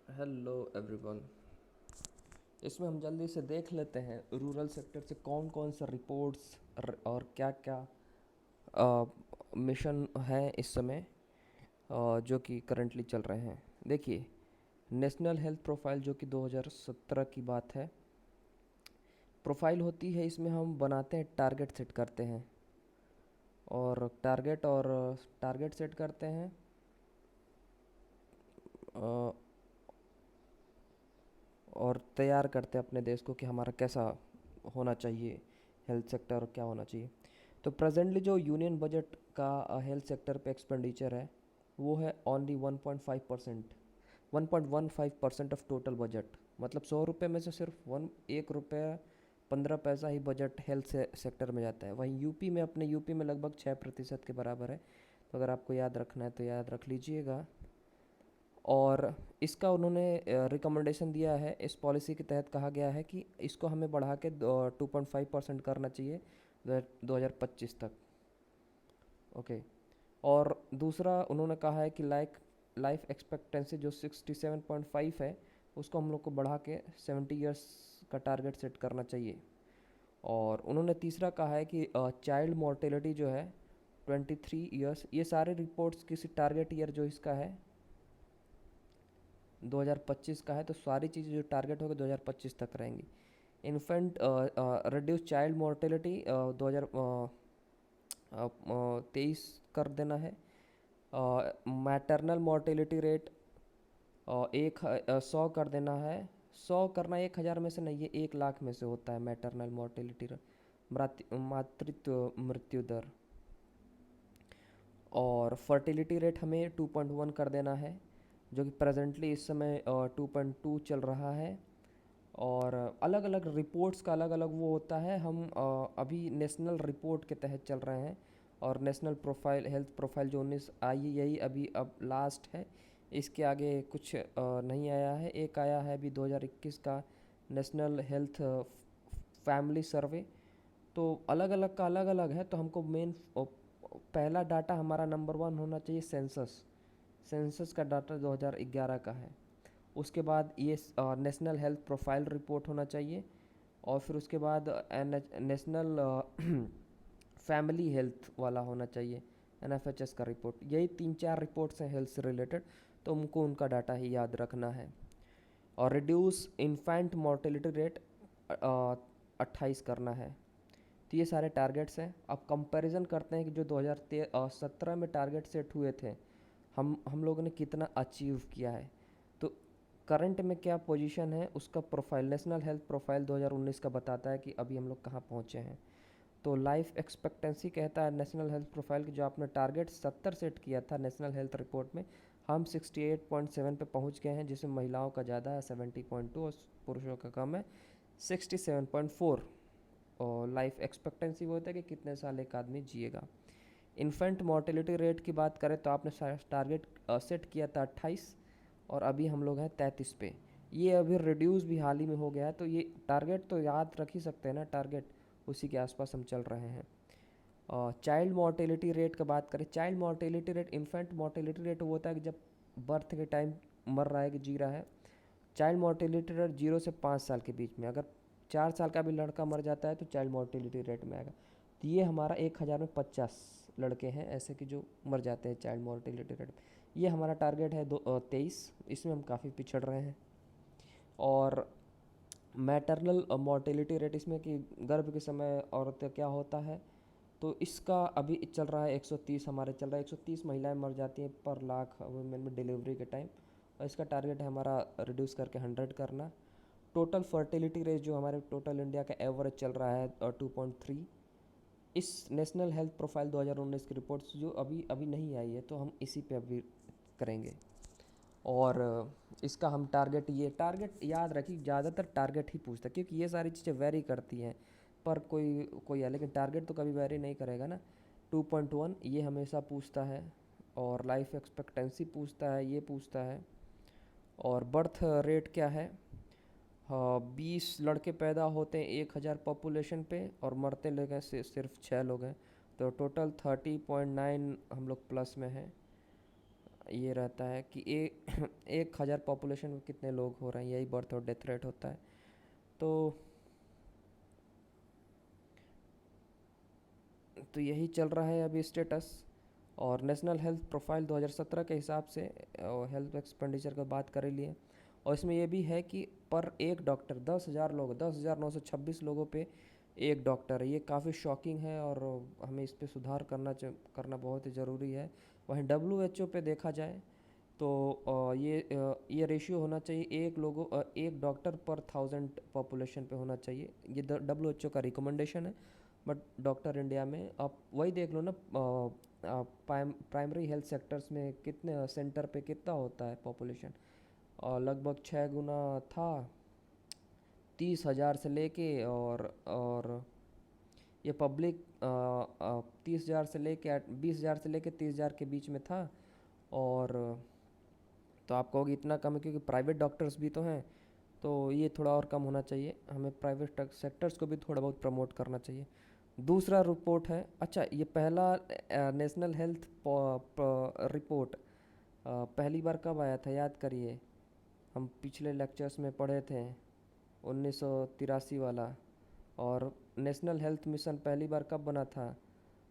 Hello everyone. इसमें हम जल्दी से देख लेते हैं रूरल सेक्टर से कौन कौन सा रिपोर्ट्स और क्या क्या मिशन हैं इस समय, जो कि करंटली चल रहे हैं। देखिए, नेशनल हेल्थ प्रोफाइल जो कि 2017 की बात है। प्रोफाइल होती है, इसमें हम बनाते हैं, टारगेट सेट करते हैं और टारगेट सेट करते हैं अ, और तैयार करते हैं अपने देश को कि हमारा कैसा होना चाहिए हेल्थ सेक्टर और क्या होना चाहिए। तो प्रेजेंटली जो यूनियन बजट का हेल्थ सेक्टर पे एक्सपेंडिचर है वो है ओनली 1.5%, 1.15% ऑफ टोटल बजट। मतलब 100 रुपये में से सिर्फ 1 रुपया 15 पैसा ही बजट हेल्थ सेक्टर में जाता है। वहीं यूपी में, अपने यूपी में लगभग 6% के बराबर है। तो अगर आपको याद रखना है तो याद रख लीजिएगा। और इसका उन्होंने रिकमेंडेशन दिया है, इस पॉलिसी के तहत कहा गया है कि इसको हमें बढ़ा के 2.5% करना चाहिए 2025 तक। ओके। और दूसरा उन्होंने कहा है कि लाइफ एक्सपेक्टेंसी जो 67.5 है उसको हम लोग को बढ़ा के 70 ईयर्स का टारगेट सेट करना चाहिए। और उन्होंने तीसरा कहा है कि चाइल्ड मोर्टेलिटी जो है 23 ईयर्स। ये सारे रिपोर्ट्स किसी टारगेट ईयर जो इसका है 2025 का है, तो सारी चीज़ें जो टारगेट होगा 2025 तक रहेंगी। इन्फेंट रिड्यूस चाइल्ड मोर्टेलिटी 2023 कर देना है। मैटरनल मोर्टेलिटी रेट 100 कर देना है। 100 करना 1,000 में से नहीं, ये 1 लाख में से होता है मैटरनल मोर्टेलिटी, मातृत्व मृत्यु दर। और फर्टिलिटी रेट हमें 2.1 कर देना है, जो कि प्रेजेंटली इस समय 2.2 चल रहा है। और अलग अलग रिपोर्ट्स का अलग अलग वो होता है। हम अभी नेशनल रिपोर्ट के तहत चल रहे हैं। और नेशनल प्रोफाइल, हेल्थ प्रोफाइल जो 19 आई है, यही अभी अब लास्ट है। इसके आगे कुछ नहीं आया है। एक आया है अभी 2021 का नेशनल हेल्थ फैमिली सर्वे। तो अलग अलग का अलग अलग है। तो हमको मेन पहला डाटा हमारा नंबर 1 होना चाहिए, सेंसस। सेंसस का डाटा 2011 का है। उसके बाद ये नेशनल हेल्थ प्रोफाइल रिपोर्ट होना चाहिए। और फिर उसके बाद नेशनल फैमिली हेल्थ वाला होना चाहिए, NFHS का रिपोर्ट। यही 3-4 रिपोर्ट्स हैं हेल्थ से रिलेटेड, तो उनको उनका डाटा ही याद रखना है। और रिड्यूस इन्फेंट मोर्टेलिटी रेट 28 करना है। तो ये सारे टारगेट्स हैं। अब कंपैरिजन करते हैं कि जो 2017 में टारगेट सेट हुए थे, हम लोगों ने कितना अचीव किया है। तो करंट में क्या पोजीशन है उसका प्रोफाइल नेशनल हेल्थ प्रोफाइल 2019 का बताता है कि अभी हम लोग कहाँ पहुँचे हैं। तो लाइफ एक्सपेक्टेंसी कहता है नेशनल हेल्थ प्रोफाइल की, जो आपने टारगेट 70 सेट किया था नेशनल हेल्थ रिपोर्ट में, हम 68.7 पे पहुँच गए हैं, जिसमें महिलाओं का ज़्यादा है 70.2 और पुरुषों का कम है 67.4। और लाइफ एक्सपेक्टेंसी वो होता है कि कितने साल एक आदमी जिएगा। इन्फेंट मोर्टेलिटी रेट की बात करें तो आपने टारगेट सेट किया था 28, और अभी हम लोग हैं 33 पे। ये अभी रिड्यूस भी हाल ही में हो गया है। तो ये टारगेट तो याद रख ही सकते हैं ना, टारगेट उसी के आसपास हम चल रहे हैं। चाइल्ड मोर्टेलिटी रेट का बात करें, child mortality rate, infant mortality rate वो होता है कि जब बर्थ के टाइम मर रहा है कि जी रहा है। चाइल्ड मोर्टेलिटी रेट 0 से 5 साल के बीच में, अगर 4 साल का भी लड़का मर जाता है तो चाइल्ड मोर्टेलिटी रेट में आएगा। तो ये हमारा 1,000 में 50 लड़के हैं ऐसे कि जो मर जाते हैं चाइल्ड मोर्टेलिटी रेट में। ये हमारा टारगेट है 23। इसमें हम काफ़ी पिछड़ रहे हैं। और मैटरनल मोर्टेलिटी रेट, इसमें कि गर्भ के समय औरत क्या होता है, तो इसका अभी चल रहा है 130, हमारे चल रहा है 130 महिलाएं मर जाती हैं पर लाख वुमेन में डिलीवरी के टाइम। और इसका टारगेट है हमारा रिड्यूस करके 100 करना। टोटल फर्टिलिटी रेट जो हमारे टोटल इंडिया का एवरेज चल रहा है 2.3। इस नेशनल हेल्थ प्रोफाइल 2019 की रिपोर्ट्स जो अभी अभी नहीं आई है, तो हम इसी पे अभी करेंगे। और इसका हम टारगेट, ये टारगेट याद रखिए, ज़्यादातर टारगेट ही पूछता है क्योंकि ये सारी चीज़ें वेरी करती हैं। पर कोई कोई है, लेकिन टारगेट तो कभी वेरी नहीं करेगा ना। 2.1 ये हमेशा पूछता है। और लाइफ एक्सपेक्टेंसी पूछता है, ये पूछता है। और बर्थ रेट क्या है, हाँ, 20 लड़के पैदा होते हैं 1,000 पॉपुलेशन पे, और मरते लोग हैं सिर्फ 6 लोग हैं। तो टोटल 30.9 हम लोग प्लस में हैं। ये रहता है कि 1,000 पॉपुलेशन में कितने लोग हो रहे हैं, यही बर्थ और डेथ रेट होता है। तो तो यही चल रहा है अभी स्टेटस। और नेशनल हेल्थ प्रोफाइल 2017 के हिसाब से हेल्थ एक्सपेंडिचर का बात कर ही लिए। और इसमें ये भी है कि पर एक डॉक्टर 10,000 लोग, 10,926 लोगों पे एक डॉक्टर है। ये काफ़ी शॉकिंग है और हमें इस पे सुधार करना बहुत ही ज़रूरी है। वहीं WHO पे देखा जाए तो ये रेशियो होना चाहिए, एक डॉक्टर पर 1,000 पॉपुलेशन पे होना चाहिए। ये WHO का रिकमेंडेशन है। बट डॉक्टर इंडिया में आप वही देख लो ना, प्राइमरी हेल्थ सेक्टर्स में कितने सेंटर पे कितना होता है पॉपुलेशन, और लगभग 6 गुना था, 30,000 से लेके। और ये पब्लिक 30,000 से लेके 20,000 से लेके 30,000 के बीच में था। और तो आप कहोगे इतना कम है क्योंकि प्राइवेट डॉक्टर्स भी तो हैं, तो ये थोड़ा और कम होना चाहिए। हमें प्राइवेट सेक्टर्स को भी थोड़ा बहुत प्रमोट करना चाहिए। दूसरा रिपोर्ट है, अच्छा ये पहला नेशनल हेल्थ रिपोर्ट पहली बार कब आया था याद करिए। हम पिछले लेक्चर्स में पढ़े थे 1983 वाला। और नेशनल हेल्थ मिशन पहली बार कब बना था,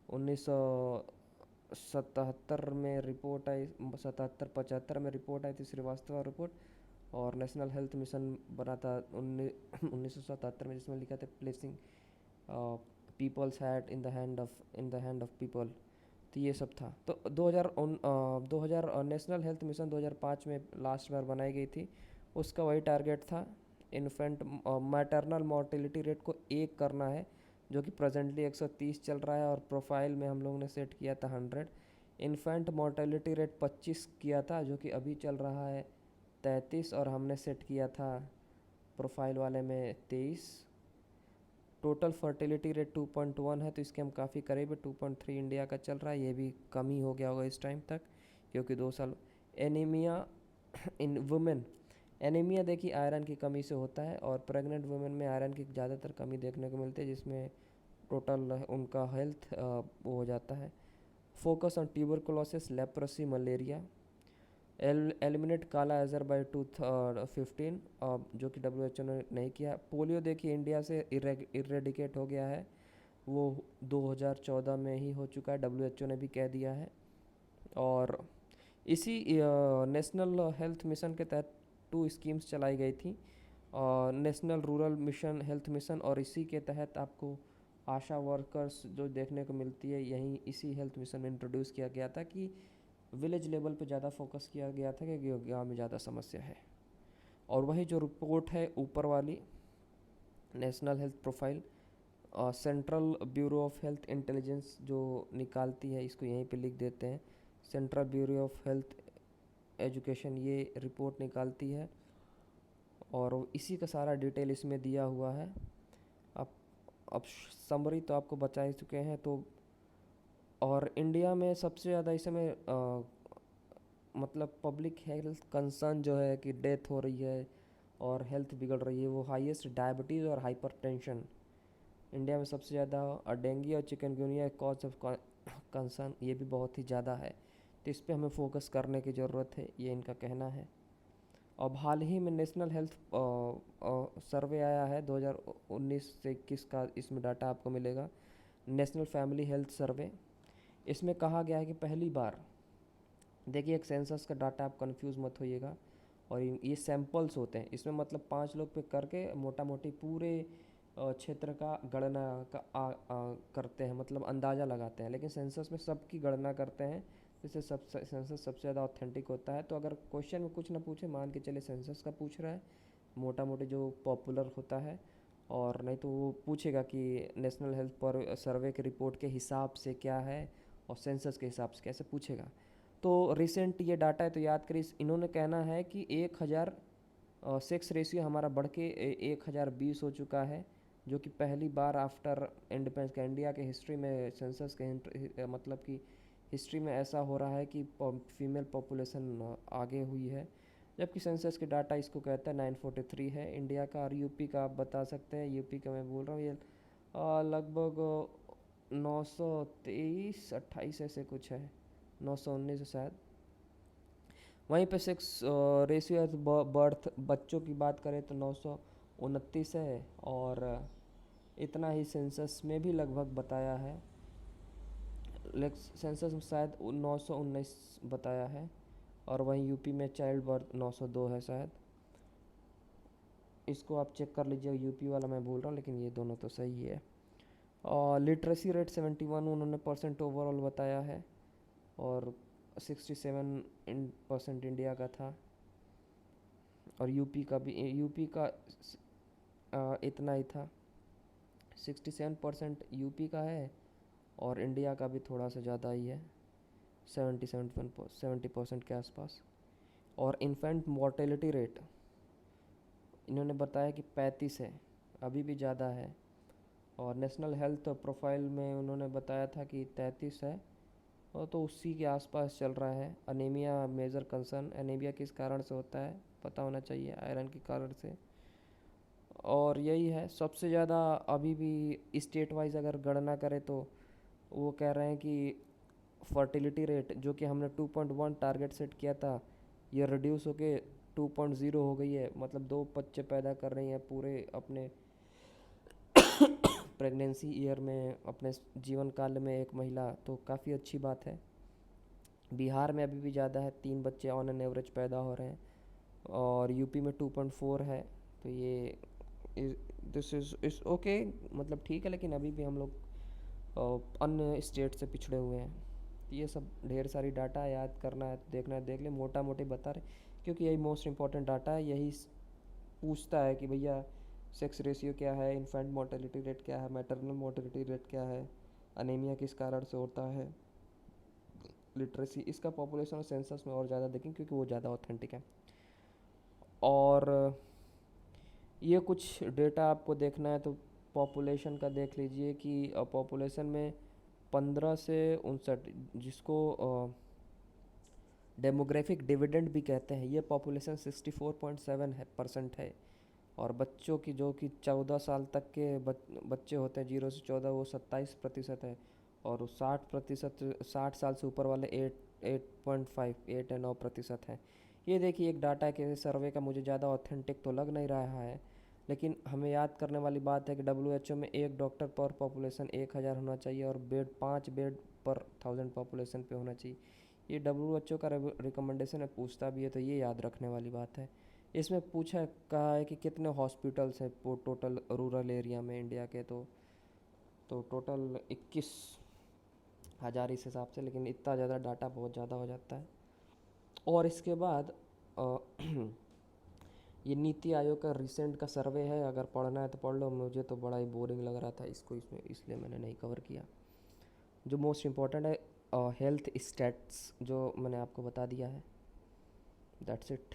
1977 में रिपोर्ट आई, 77-75 में रिपोर्ट आई थी, श्रीवास्तव रिपोर्ट। और नेशनल हेल्थ मिशन बना था 1977 में, जिसमें लिखा था placing peoples head in the hand of people. तो ये सब था। तो 2000 नेशनल हेल्थ मिशन 2005 में लास्ट बार बनाई गई थी। उसका वही टारगेट था, इन्फेंट मैटरनल मोर्टेलिटी रेट को 1 करना है, जो कि प्रेजेंटली 130 चल रहा है। और प्रोफाइल में हम लोगों ने सेट किया था 100। इन्फेंट मोर्टेलिटी रेट 25 किया था, जो कि अभी चल रहा है 33। और हमने सेट किया था प्रोफाइल वाले में 23। टोटल फर्टिलिटी रेट 2.1 है, तो इसके हम काफ़ी करीब है। 2.3 इंडिया का चल रहा है, ये भी कम ही हो गया होगा इस टाइम तक, क्योंकि 2 साल। एनीमिया इन वुमेन, एनीमिया देखिए आयरन की कमी से होता है, और प्रेग्नेंट वुमेन में आयरन की ज़्यादातर कमी देखने को मिलती है, जिसमें टोटल उनका हेल्थ वो हो जाता है। Focus on tuberculosis, leprosy, malaria. Eliminate काला एजर बाई 2015, जो कि WHO ने नहीं किया। पोलियो देखिए इंडिया से इरेडिकेट हो गया है, वो 2014 में ही हो चुका है, WHO ने भी कह दिया है। और इसी नेशनल हेल्थ मिशन के तहत 2 स्कीम्स चलाई गई थी, national rural mission health mission, और इसी के तहत आपको आशा वर्कर्स जो देखने को मिलती है, यहीं इसी हेल्थ मिशन में इंट्रोड्यूस किया गया था कि विलेज लेवल पे ज़्यादा फोकस किया गया था कि गाँव में ज़्यादा समस्या है। और वही जो रिपोर्ट है ऊपर वाली, national health profile, central bureau of health intelligence जो निकालती है, इसको यहीं पे लिख देते हैं, central bureau of health education ये रिपोर्ट निकालती है। और इसी का सारा डिटेल इसमें दिया हुआ है। अब अब समरी तो आपको बता ही चुके हैं। तो और इंडिया में सबसे ज़्यादा इस समय मतलब पब्लिक हेल्थ कंसर्न जो है कि डेथ हो रही है और हेल्थ बिगड़ रही है, वो हाईएस्ट डायबिटीज़ और हाइपरटेंशन इंडिया में सबसे ज़्यादा। और डेंगू और चिकनगुनिया कॉज ऑफ कंसर्न ये भी बहुत ही ज़्यादा है, तो इस पे हमें फोकस करने की ज़रूरत है, ये इनका कहना है। अब हाल ही में नेशनल हेल्थ सर्वे आया है 2019 से 21 का, इसमें डाटा आपको मिलेगा, नेशनल फैमिली हेल्थ सर्वे। इसमें कहा गया है कि पहली बार, देखिए एक सेंसस का डाटा, आप कंफ्यूज मत होइएगा। और ये सैंपल्स होते हैं, इसमें मतलब 5 लोग पे करके मोटा मोटी पूरे क्षेत्र का गणना करते हैं, मतलब अंदाज़ा लगाते हैं। लेकिन सेंसस में सबकी गणना करते हैं, जिससे सेंसस सबसे ज़्यादा ऑथेंटिक होता है। तो अगर क्वेश्चन में कुछ ना पूछे, मान के चले सेंसस का पूछ रहा है, मोटा मोटी जो पॉपुलर होता है, और नहीं तो वो पूछेगा कि नेशनल हेल्थ पर सर्वे के रिपोर्ट के हिसाब से क्या है, और सेंसस के हिसाब से कैसे पूछेगा। तो रिसेंट ये डाटा है, तो याद करिए, इन्होंने कहना है कि 1,000 सेक्स रेशियो हमारा बढ़ के 1,020 हो चुका है, जो कि पहली बार आफ्टर इंडिपेंडेंस का इंडिया के हिस्ट्री में, सेंसस के मतलब कि हिस्ट्री में ऐसा हो रहा है कि फीमेल पॉपुलेशन आगे हुई है। जबकि सेंसस के डाटा इसको कहता है 943 है इंडिया का। और यूपी का आप बता सकते हैं, यूपी का मैं बोल रहा हूँ, ये लगभग 923-28 ऐसे कुछ है, 919 शायद। वहीं पे सेक्स रेशियो एट बर्थ बच्चों की बात करें तो 929 है, और इतना ही सेंसस में भी लगभग बताया है। सेंसस में शायद 919 बताया है, और वहीं यूपी में चाइल्ड बर्थ 902 है शायद। इसको आप चेक कर लीजिए, यूपी वाला मैं बोल रहा हूँ, लेकिन ये दोनों तो सही है। और लिटरेसी रेट 71 उन्होंने परसेंट ओवरऑल बताया है, और 67% इंडिया का था। और यूपी का भी, यूपी का इतना ही था, 67% यूपी का है, और इंडिया का भी थोड़ा सा ज़्यादा ही है, 70% के आसपास। और इन्फेंट मोर्टेलिटी रेट इन्होंने बताया कि 35 है, अभी भी ज़्यादा है। और नेशनल हेल्थ प्रोफाइल में उन्होंने बताया था कि 33 है, और तो उसी के आसपास चल रहा है। अनीमिया मेजर कंसर्न, अनीमिया किस कारण से होता है पता होना चाहिए, आयरन के कारण से। और यही है सबसे ज़्यादा। अभी भी स्टेट वाइज अगर गणना करें तो वो कह रहे हैं कि फर्टिलिटी रेट जो कि हमने 2.1 टारगेट सेट किया था, ये रिड्यूस होके 2.0 हो गई है। मतलब 2 बच्चे पैदा कर रही हैं पूरे अपने प्रेगनेंसी ईयर में, अपने जीवन काल में एक महिला, तो काफ़ी अच्छी बात है। बिहार में अभी भी ज़्यादा है, 3 बच्चे ऑन एन एवरेज पैदा हो रहे हैं, और यूपी में 2.4 है। तो ये दिस इज़ ओके, मतलब ठीक है, लेकिन अभी भी हम लोग अन्य स्टेट से पिछड़े हुए हैं। तो ये सब ढेर सारी डाटा याद करना है, देखना है, देख ले, मोटा मोटी बता रहे, क्योंकि यही मोस्ट इंपॉर्टेंट डाटा है। यही पूछता है कि भैया सेक्स रेशियो क्या है, इन्फेंट मोर्टेलिटी रेट क्या है, मैटरनल मोर्टेलिटी रेट क्या है, अनीमिया किस कारण से होता है, लिटरेसी। इसका पॉपुलेशन और सेंसस में और ज़्यादा देखें, क्योंकि वो ज़्यादा ऑथेंटिक है। और ये कुछ डेटा आपको देखना है तो पॉपुलेशन का देख लीजिए कि पॉपुलेशन में 15 से 59, जिसको डेमोग्राफिक डिविडेंड भी कहते हैं, ये पॉपुलेशन 64.7 है परसेंट है। और बच्चों की जो कि 14 साल तक के बच्चे होते हैं, 0 से 14, वो 27% है। और 60%, 60 साल से ऊपर वाले 8.5 8 या 9% हैं। ये देखिए एक डाटा के सर्वे का मुझे ज़्यादा ऑथेंटिक तो लग नहीं रहा है, लेकिन हमें याद करने वाली बात है कि WHO में एक डॉक्टर पर पॉपुलेशन 1000 होना चाहिए, और 5 बेड पर 1000 पॉपुलेशन पे होना चाहिए। ये WHO का रिकमेंडेशन है, पूछता भी है, तो ये याद रखने वाली बात है। इसमें पूछा कहा है कि कितने हॉस्पिटल्स हैं टोटल रूरल एरिया में इंडिया के, तो टोटल 21,000 इस हिसाब से, लेकिन इतना ज़्यादा डाटा बहुत ज़्यादा हो जाता है। और इसके बाद ये नीति आयोग का रिसेंट का सर्वे है, अगर पढ़ना है तो पढ़ लो। मुझे तो बड़ा ही बोरिंग लग रहा था इसको, इसमें इसलिए मैंने नहीं कवर किया। जो मोस्ट इम्पॉर्टेंट है हेल्थ स्टैट्स, जो मैंने आपको बता दिया है। That's it.